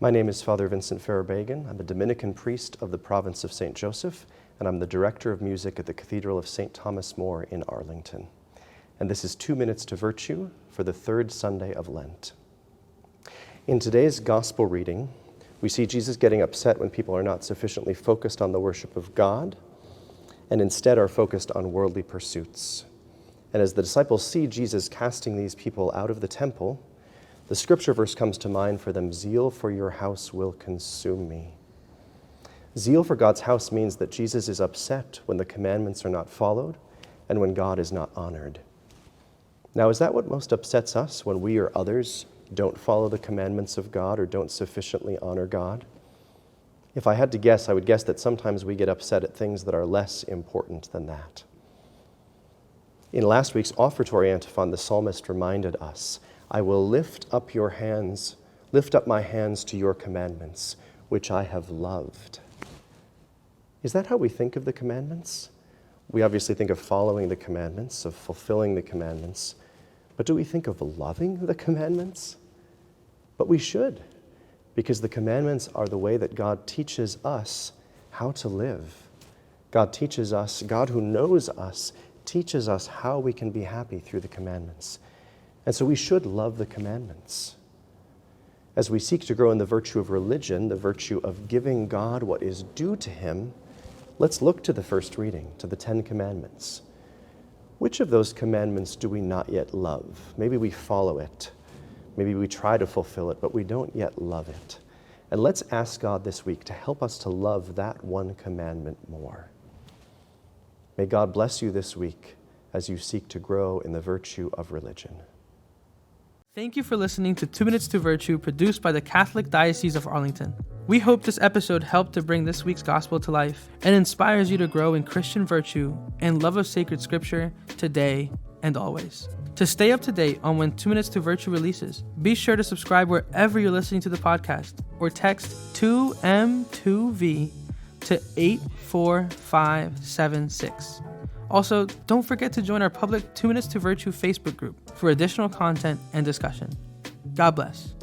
My name is Father Vincent Ferrer-Bagan. I'm a Dominican priest of the province of St. Joseph, and I'm the director of music at the Cathedral of St. Thomas More in Arlington. And this is 2 Minutes to Virtue for the third Sunday of Lent. In today's gospel reading, we see Jesus getting upset when people are not sufficiently focused on the worship of God and instead are focused on worldly pursuits. And as the disciples see Jesus casting these people out of the temple, the scripture verse comes to mind for them: "Zeal for your house will consume me." Zeal for God's house means that Jesus is upset when the commandments are not followed and when God is not honored. Now, is that what most upsets us, when we or others don't follow the commandments of God or don't sufficiently honor God? If I had to guess, I would guess that sometimes we get upset at things that are less important than that. In last week's offertory antiphon, the psalmist reminded us, "I will lift up my hands to your commandments, which I have loved." Is that how we think of the commandments? We obviously think of following the commandments, of fulfilling the commandments, but do we think of loving the commandments? But we should, because the commandments are the way that God teaches us how to live. God teaches us, God who knows us, teaches us how we can be happy through the commandments. And so we should love the commandments. As we seek to grow in the virtue of religion, the virtue of giving God what is due to him, let's look to the first reading, to the 10 Commandments. Which of those commandments do we not yet love? Maybe we follow it. Maybe we try to fulfill it, but we don't yet love it. And let's ask God this week to help us to love that one commandment more. May God bless you this week as you seek to grow in the virtue of religion. Thank you for listening to 2 Minutes to Virtue, produced by the Catholic Diocese of Arlington. We hope this episode helped to bring this week's gospel to life and inspires you to grow in Christian virtue and love of sacred scripture today and always. To stay up to date on when 2 Minutes to Virtue releases, be sure to subscribe wherever you're listening to the podcast or text 2M2V to 84576. Also, don't forget to join our public 2 Minutes to Virtue Facebook group for additional content and discussion. God bless.